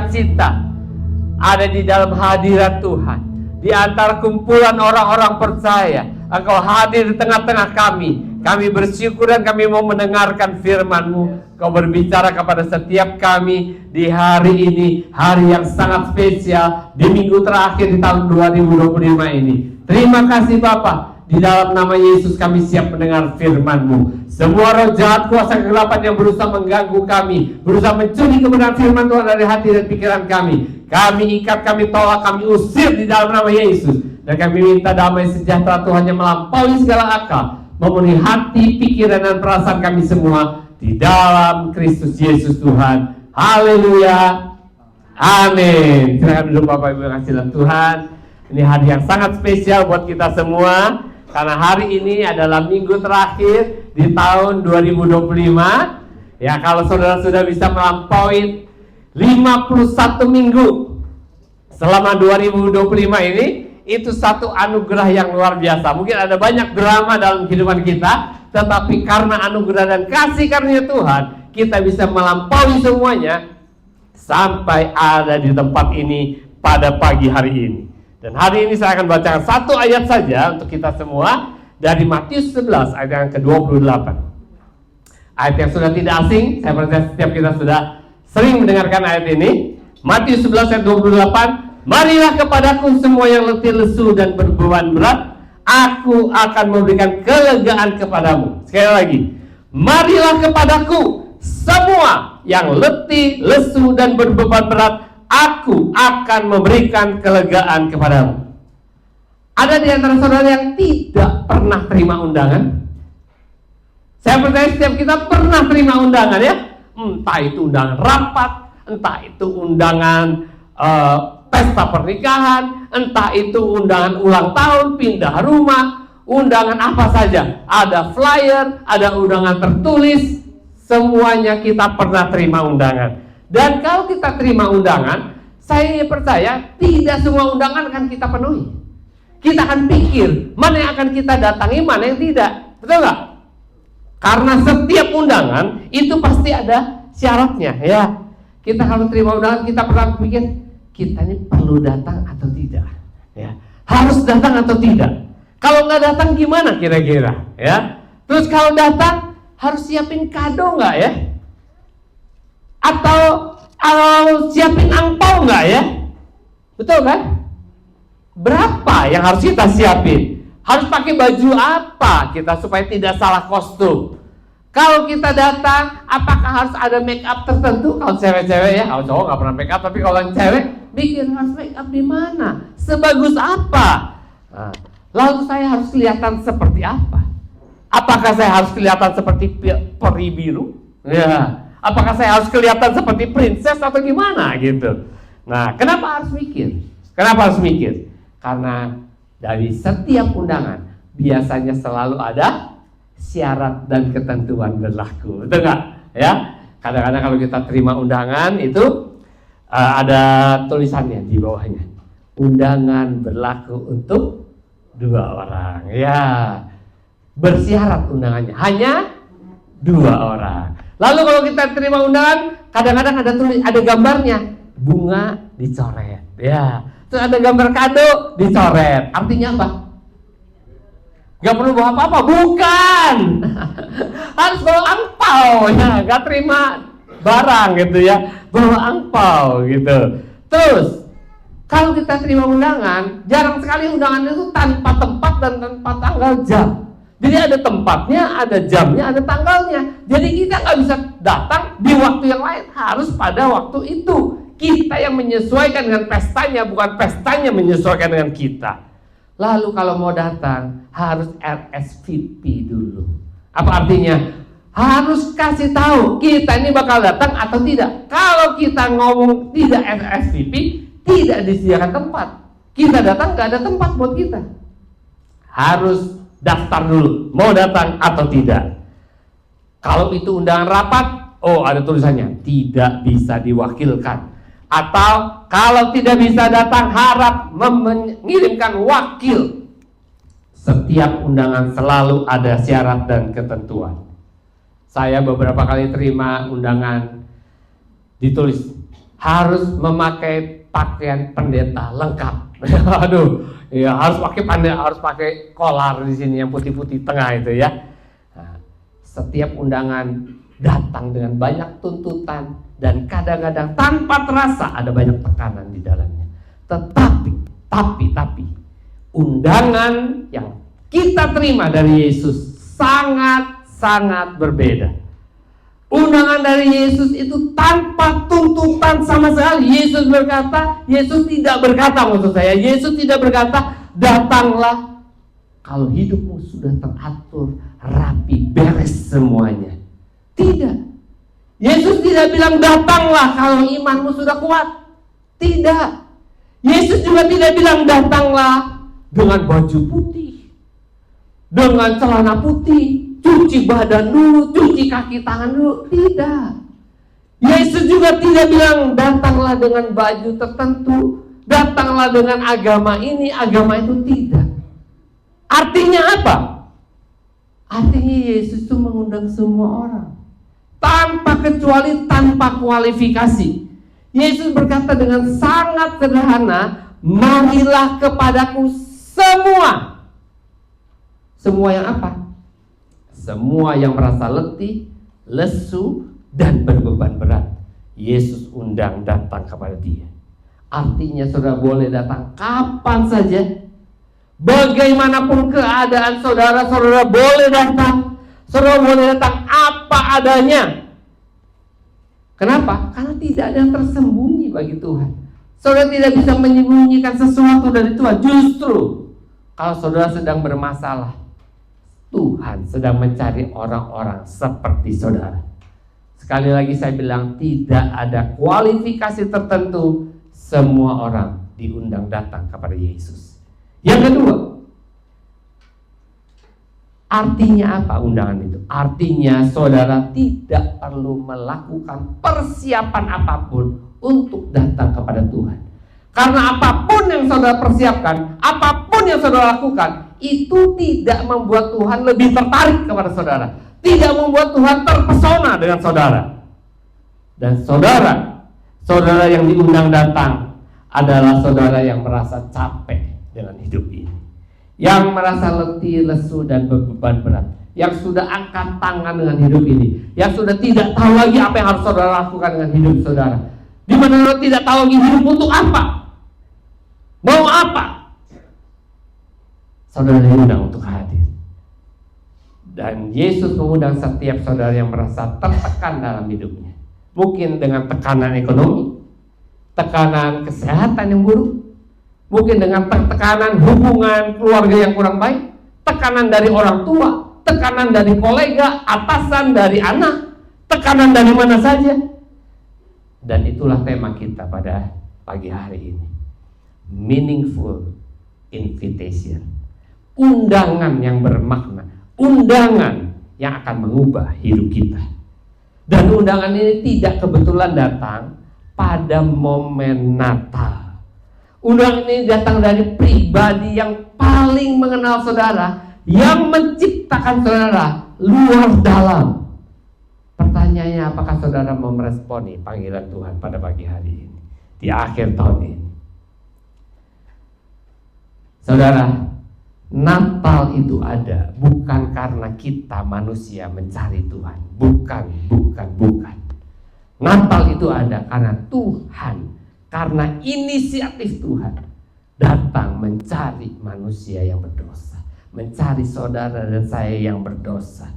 cinta ada di dalam hadirat Tuhan, di antara kumpulan orang-orang percaya. Engkau hadir di tengah-tengah kami. Kami bersyukur dan kami mau mendengarkan firman-Mu. Kau berbicara kepada setiap kami di hari ini, hari yang sangat spesial, di minggu terakhir di tahun 2025 ini. Terima kasih Bapa. Di dalam nama Yesus kami siap mendengar firman-Mu. Semua roh jahat, kuasa kegelapan yang berusaha mengganggu kami, berusaha mencuri kebenaran firman Tuhan dari hati dan pikiran kami, kami ikat, kami tolak, kami usir di dalam nama Yesus. Dan kami minta damai sejahtera Tuhan yang melampaui segala akal, memenuhi hati, pikiran, dan perasaan kami semua di dalam Kristus Yesus Tuhan. Haleluya. Amin. Silakan duduk Bapak Ibu yang kasih dalam Tuhan. Ini hari yang sangat spesial buat kita semua, karena hari ini adalah minggu terakhir di tahun 2025. Ya, kalau saudara sudah bisa melampaui 51 minggu selama 2025 ini, itu satu anugerah yang luar biasa. Mungkin ada banyak drama dalam kehidupan kita, tetapi karena anugerah dan kasih karunia Tuhan, kita bisa melampaui semuanya sampai ada di tempat ini pada pagi hari ini. Dan hari ini saya akan bacakan satu ayat saja untuk kita semua dari Matius 11 ayat yang ke-28. Ayat yang sudah tidak asing, saya percaya setiap kita sudah sering mendengarkan ayat ini. Matius 11 ayat 28. Marilah kepadaku semua yang letih lesu dan berbeban berat, aku akan memberikan kelegaan kepadamu. Sekali lagi, marilah kepadaku semua yang letih lesu dan berbeban berat, aku akan memberikan kelegaan kepadamu. Ada di antara saudara yang tidak pernah terima undangan? Saya percaya setiap kita pernah terima undangan ya. Entah itu undangan rapat, entah itu undangan pesta pernikahan, entah itu undangan ulang tahun, pindah rumah, undangan apa saja. Ada flyer, ada undangan tertulis, semuanya kita pernah terima undangan. Dan kalau kita terima undangan, saya percaya tidak semua undangan akan kita penuhi. Kita akan pikir mana yang akan kita datangi, mana yang tidak. Betul nggak? Karena setiap undangan itu pasti ada syaratnya ya. Kita kalau terima undangan, kita pernah pikir kita ini perlu datang atau tidak ya. Harus datang atau tidak. Kalau nggak datang gimana kira-kira ya. Terus kalau datang harus siapin kado nggak ya? Atau siapin angpau nggak ya? Betul kan? Berapa yang harus kita siapin? Harus pakai baju apa kita supaya tidak salah kostum? Kalau kita datang, apakah harus ada make up tertentu? Kalau cewek-cewek ya, kalau cowok nggak pernah make up, tapi kalau yang cewek bikin harus make up di mana? Sebagus apa? Nah, lalu saya harus kelihatan seperti apa? Apakah saya harus kelihatan seperti peri biru? Ya. Apakah saya harus kelihatan seperti princess atau gimana gitu? Nah, kenapa harus mikir? Kenapa harus mikir? Karena dari setiap undangan biasanya selalu ada syarat dan ketentuan berlaku. Betul nggak? Ya. Kadang-kadang kalau kita terima undangan itu ada tulisannya di bawahnya. Undangan berlaku untuk 2 orang. Ya. Bersyarat undangannya hanya 2 orang. Lalu kalau kita terima undangan, kadang-kadang ada gambarnya, bunga dicoret, ya. Terus ada gambar kado dicoret. Artinya apa? Gak perlu bawa apa-apa, bukan. Harus bawa angpau, ya. Gak terima barang gitu ya, bawa angpau gitu. Terus kalau kita terima undangan, jarang sekali undangan itu tanpa tempat dan tanpa tanggal jam. Jadi ada tempatnya, ada jamnya, ada tanggalnya. Jadi kita nggak bisa datang di waktu yang lain, harus pada waktu itu. Kita yang menyesuaikan dengan pestanya, bukan pestanya menyesuaikan dengan kita. Lalu kalau mau datang, harus RSVP dulu. Apa artinya? Harus kasih tahu kita ini bakal datang atau tidak. Kalau kita ngomong tidak RSVP, tidak disediakan tempat. Kita datang nggak ada tempat buat kita. Harus daftar dulu, mau datang atau tidak. Kalau itu undangan rapat, oh ada tulisannya, tidak bisa diwakilkan. Atau kalau tidak bisa datang, harap mengirimkan wakil. Setiap undangan selalu ada syarat dan ketentuan. Saya beberapa kali terima undangan ditulis harus memakai pakaian pendeta lengkap. Aduh, ya harus pakai harus pakai kolar di sini yang putih-putih tengah itu ya. Nah, setiap undangan datang dengan banyak tuntutan dan kadang-kadang tanpa terasa ada banyak tekanan di dalamnya. Tetapi undangan yang kita terima dari Yesus sangat berbeda. Undangan dari Yesus itu tanpa tuntutan sama sekali. Yesus tidak berkata, maksud saya, Yesus tidak berkata, datanglah kalau hidupmu sudah teratur, rapi, beres semuanya. Tidak. Yesus tidak bilang datanglah kalau imanmu sudah kuat. Tidak. Yesus juga tidak bilang datanglah dengan baju putih, dengan celana putih, cuci badan dulu, cuci kaki tangan dulu. Tidak. Yesus juga tidak bilang datanglah dengan baju tertentu, datanglah dengan agama ini, agama itu. Tidak. Artinya apa? Artinya Yesus itu mengundang semua orang, tanpa kecuali, tanpa kualifikasi. Yesus berkata dengan sangat sederhana, marilah kepadaku semua. Semua yang apa? Semua yang merasa letih, lesu, dan berbeban berat. Yesus undang datang kepada dia. Artinya saudara boleh datang kapan saja. Bagaimanapun keadaan saudara boleh datang. Saudara boleh datang apa adanya. Kenapa? Karena tidak ada yang tersembunyi bagi Tuhan. Saudara tidak bisa menyembunyikan sesuatu dari Tuhan. Justru kalau saudara sedang bermasalah, Tuhan sedang mencari orang-orang seperti saudara. Sekali lagi saya bilang, tidak ada kualifikasi tertentu. Semua orang diundang datang kepada Yesus. Yang kedua, artinya apa undangan itu? Artinya saudara tidak perlu melakukan persiapan apapun untuk datang kepada Tuhan. Karena apapun yang saudara persiapkan, apapun yang saudara lakukan, itu tidak membuat Tuhan lebih tertarik kepada saudara, tidak membuat Tuhan terpesona dengan saudara. Dan saudara yang diundang datang adalah saudara yang merasa capek dengan hidup ini, yang merasa letih, lesu, dan berbeban berat, yang sudah angkat tangan dengan hidup ini, yang sudah tidak tahu lagi apa yang harus saudara lakukan dengan hidup saudara, di mana saudara tidak tahu lagi hidup untuk apa, mau apa. Saudara diundang untuk hadir. Dan Yesus mengundang setiap saudara yang merasa tertekan dalam hidupnya. Mungkin dengan tekanan ekonomi, tekanan kesehatan yang buruk, mungkin dengan tekanan hubungan keluarga yang kurang baik, tekanan dari orang tua, tekanan dari kolega, atasan, dari anak, tekanan dari mana saja. Dan itulah tema kita pada pagi hari ini. Meaningful invitation. Undangan yang bermakna, undangan yang akan mengubah hidup kita. Dan undangan ini tidak kebetulan datang pada momen Natal. Undangan ini datang dari pribadi yang paling mengenal saudara, yang menciptakan saudara luar dalam. Pertanyaannya, apakah saudara mau meresponi panggilan Tuhan pada pagi hari ini, di akhir tahun ini? Saudara, Natal itu ada bukan karena kita manusia mencari Tuhan. Bukan. Natal itu ada karena Tuhan, karena inisiatif Tuhan datang mencari manusia yang berdosa, mencari saudara dan saya yang berdosa.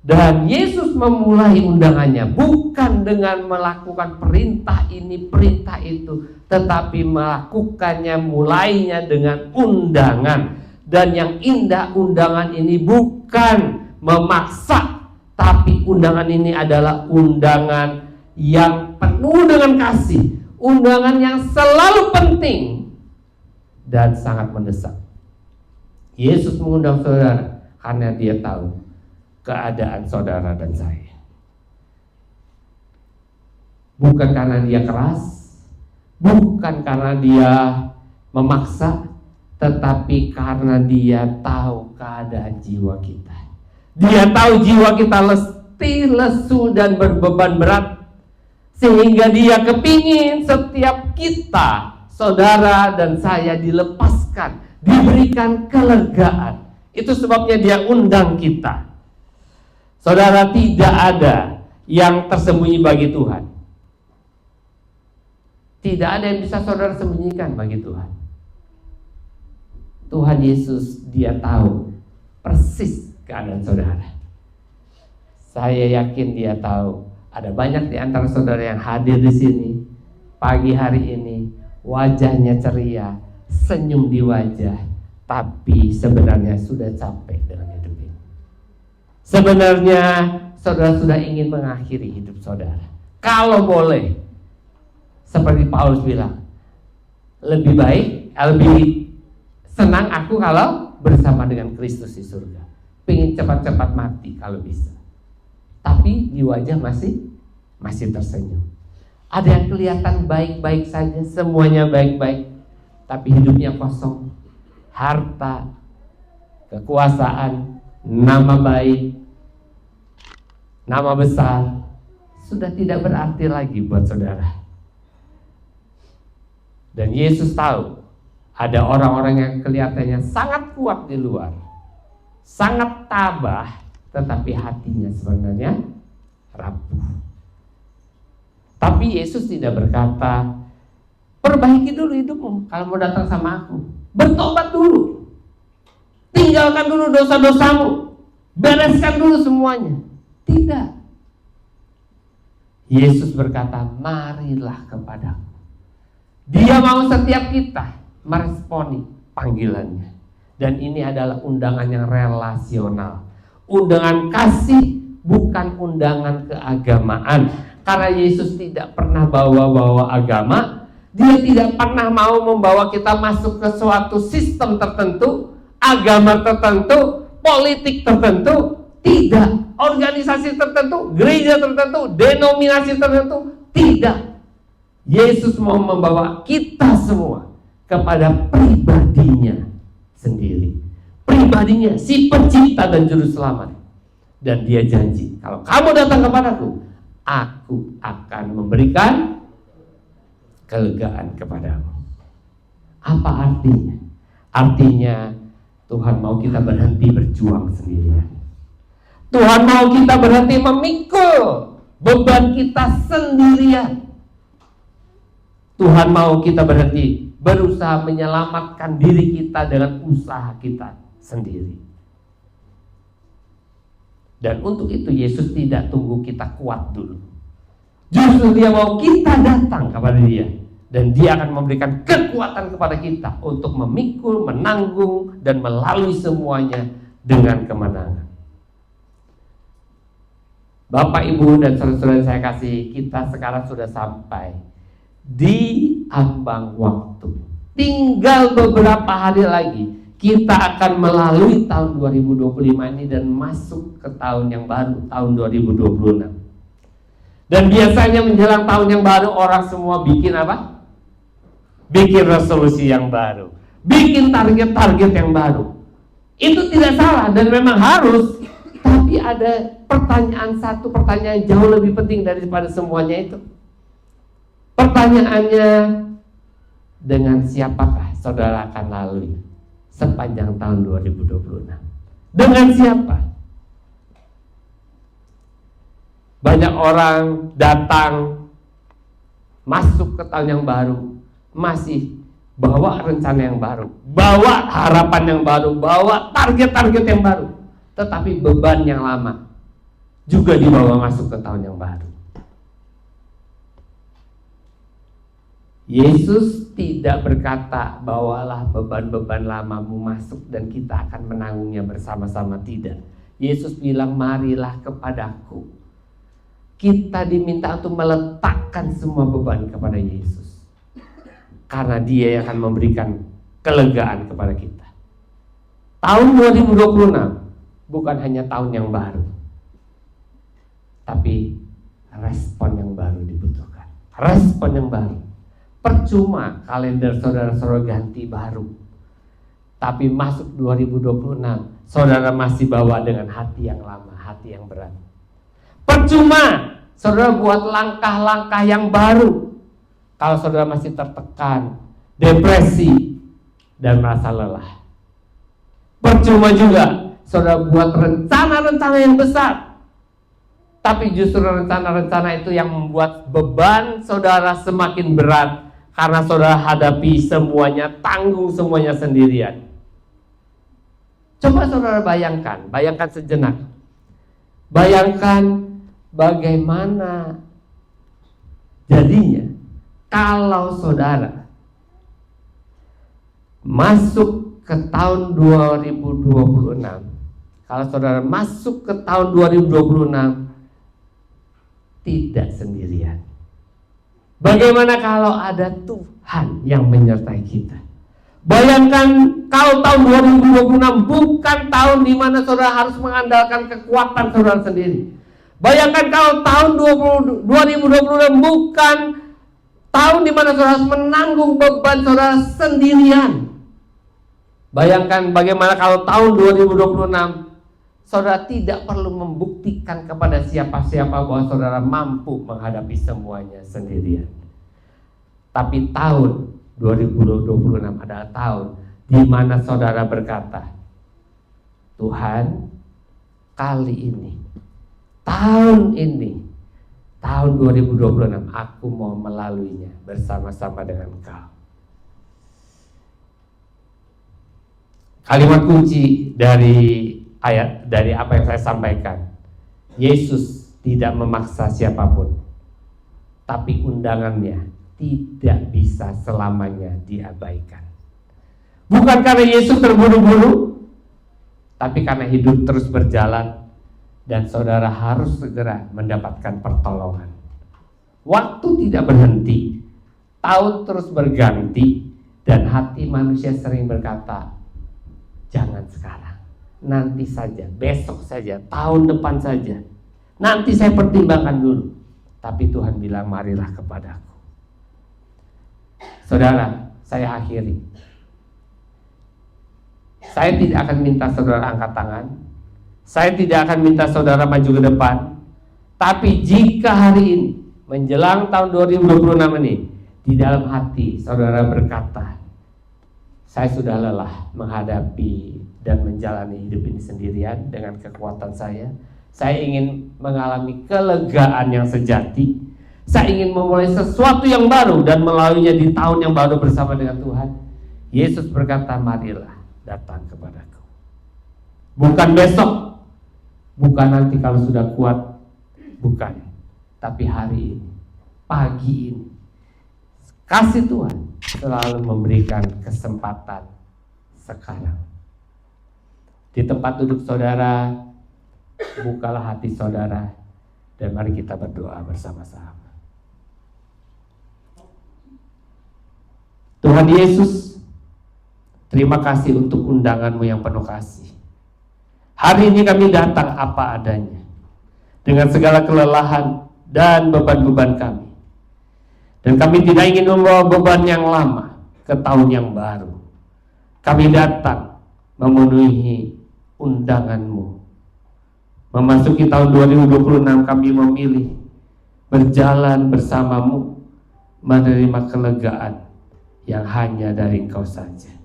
Dan Yesus memulai undangannya bukan dengan melakukan perintah ini, perintah itu, tetapi melakukannya, mulainya dengan undangan. Dan yang indah, undangan ini bukan memaksa, tapi undangan ini adalah undangan yang penuh dengan kasih, undangan yang selalu penting dan sangat mendesak. Yesus mengundang saudara karena dia tahu keadaan saudara dan saya. Bukan karena dia keras, bukan karena dia memaksa, tetapi karena dia tahu keadaan jiwa kita. Dia tahu jiwa kita letih, lesu, dan berbeban berat. Sehingga dia kepingin setiap kita, saudara dan saya, dilepaskan, diberikan kelegaan. Itu sebabnya dia undang kita. Saudara, tidak ada yang tersembunyi bagi Tuhan. Tidak ada yang bisa saudara sembunyikan bagi Tuhan. Tuhan Yesus, dia tahu persis keadaan saudara. Saya yakin dia tahu. Ada banyak di antara saudara yang hadir di sini pagi hari ini, wajahnya ceria, senyum di wajah, tapi sebenarnya sudah capek dengan hidup ini. Sebenarnya saudara sudah ingin mengakhiri hidup saudara. Kalau boleh, seperti Paulus bilang, lebih baik, lebih senang aku kalau bersama dengan Kristus di surga. Pengen cepat-cepat mati kalau bisa. Tapi di wajah masih tersenyum. Ada yang kelihatan baik-baik saja, semuanya baik-baik, tapi hidupnya kosong. Harta, kekuasaan, nama baik, nama besar sudah tidak berarti lagi buat saudara. Dan Yesus tahu ada orang-orang yang kelihatannya sangat kuat di luar, sangat tabah, tetapi hatinya sebenarnya rapuh. Tapi Yesus tidak berkata, perbaiki dulu hidupmu kalau mau datang sama aku. Bertobat dulu. Tinggalkan dulu dosa-dosamu. Bereskan dulu semuanya. Tidak. Yesus berkata, marilah kepadaku. Dia mau setiap kita meresponi panggilannya. Dan ini adalah undangan yang relasional. Undangan kasih, bukan undangan keagamaan. Karena Yesus tidak pernah bawa-bawa agama. Dia tidak pernah mau membawa kita masuk ke suatu sistem tertentu, agama tertentu, politik tertentu. Tidak. Organisasi tertentu, gereja tertentu, denominasi tertentu. Tidak. Yesus mau membawa kita semua kepada pribadinya sendiri. Pribadinya, si pencipta dan juru selamat. Dan dia janji, kalau kamu datang kepadaku, aku akan memberikan kelegaan kepadamu. Apa artinya? Artinya Tuhan mau kita berhenti berjuang sendirian. Tuhan mau kita berhenti memikul beban kita sendirian. Tuhan mau kita berhenti berusaha menyelamatkan diri kita dengan usaha kita sendiri. Dan untuk itu Yesus tidak tunggu kita kuat dulu. Justru dia mau kita datang kepada dia. Dan dia akan memberikan kekuatan kepada kita untuk memikul, menanggung, dan melalui semuanya dengan kemenangan. Bapak, Ibu, dan saudara-saudara saya kasih, kita sekarang sudah sampai di ambang waktu. Tinggal beberapa hari lagi kita akan melalui tahun 2025 ini dan masuk ke tahun yang baru, tahun 2026. Dan biasanya menjelang tahun yang baru orang semua bikin apa? Bikin resolusi yang baru, bikin target-target yang baru. Itu tidak salah dan memang harus. Tapi ada satu pertanyaan jauh lebih penting daripada semuanya itu. Pertanyaannya, dengan siapakah saudara akan lalui sepanjang tahun 2026? Dengan siapa? Banyak orang datang masuk ke tahun yang baru masih bawa rencana yang baru, bawa harapan yang baru, bawa target-target yang baru, tetapi beban yang lama juga dibawa masuk ke tahun yang baru. Yesus tidak berkata, bawalah beban-beban lamamu masuk dan kita akan menanggungnya bersama-sama. Tidak. Yesus bilang, marilah kepadaku. Kita diminta untuk meletakkan semua beban kepada Yesus, karena dia yang akan memberikan kelegaan kepada kita. Tahun 2026 bukan hanya tahun yang baru, tapi respon yang baru dibutuhkan. Respon yang baru. Percuma kalender saudara-saudara ganti baru, tapi masuk 2026 saudara masih bawa dengan hati yang lama, hati yang berat. Percuma Saudara buat langkah-langkah yang baru. Kalau saudara masih tertekan, depresi, dan merasa lelah. Percuma juga saudara buat rencana-rencana yang besar, tapi justru rencana-rencana itu yang membuat beban saudara semakin berat, karena saudara hadapi semuanya, tanggung semuanya sendirian. Coba saudara bayangkan sejenak. Bayangkan bagaimana jadinya kalau saudara masuk ke tahun 2026. Kalau saudara masuk ke tahun 2026 tidak sendirian. Bagaimana kalau ada Tuhan yang menyertai kita? Bayangkan kalau tahun 2026 bukan tahun di mana saudara harus mengandalkan kekuatan saudara sendiri. Bayangkan kalau tahun 2026 bukan tahun di mana saudara harus menanggung beban saudara sendirian. Bayangkan bagaimana kalau tahun 2026 saudara tidak perlu membuktikan kepada siapa-siapa bahwa saudara mampu menghadapi semuanya sendirian. Tapi tahun 2026 adalah tahun di mana saudara berkata, Tuhan, kali ini, tahun 2026 aku mau melaluinya bersama-sama dengan Engkau. Kalimat kunci dari apa yang saya sampaikan, Yesus tidak memaksa siapapun, tapi undangannya tidak bisa selamanya diabaikan. Bukan karena Yesus terburu-buru, tapi karena hidup terus berjalan dan saudara harus segera mendapatkan pertolongan. Waktu tidak berhenti, tahun terus berganti, dan hati manusia sering berkata, jangan sekarang, nanti saja, besok saja, tahun depan saja, nanti saya pertimbangkan dulu. Tapi Tuhan bilang, marilah kepadaku. Saudara, saya akhiri. Saya tidak akan minta saudara angkat tangan, saya tidak akan minta saudara maju ke depan. Tapi jika hari ini menjelang tahun 2026 ini, di dalam hati saudara berkata, saya sudah lelah menghadapi dan menjalani hidup ini sendirian dengan kekuatan saya ingin mengalami kelegaan yang sejati, saya ingin memulai sesuatu yang baru dan melaluinya di tahun yang baru bersama dengan Tuhan. Yesus berkata, marilah datang kepadaku. Bukan besok, bukan nanti kalau sudah kuat, bukan. Tapi hari ini, pagi ini, kasih Tuhan selalu memberikan kesempatan sekarang. Di tempat duduk saudara, bukalah hati saudara, dan mari kita berdoa bersama-sama. Tuhan Yesus, terima kasih untuk undangan-Mu yang penuh kasih. Hari ini kami datang apa adanya, dengan segala kelelahan dan beban-beban kami. Dan kami tidak ingin membawa beban yang lama ke tahun yang baru. Kami datang memenuhi undangan-Mu. Memasuki tahun 2026 kami memilih berjalan bersama-Mu, menerima kelegaan yang hanya dari Engkau saja.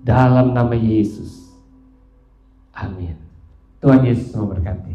Dalam nama Yesus. Amin. Tuhan Yesus memberkati.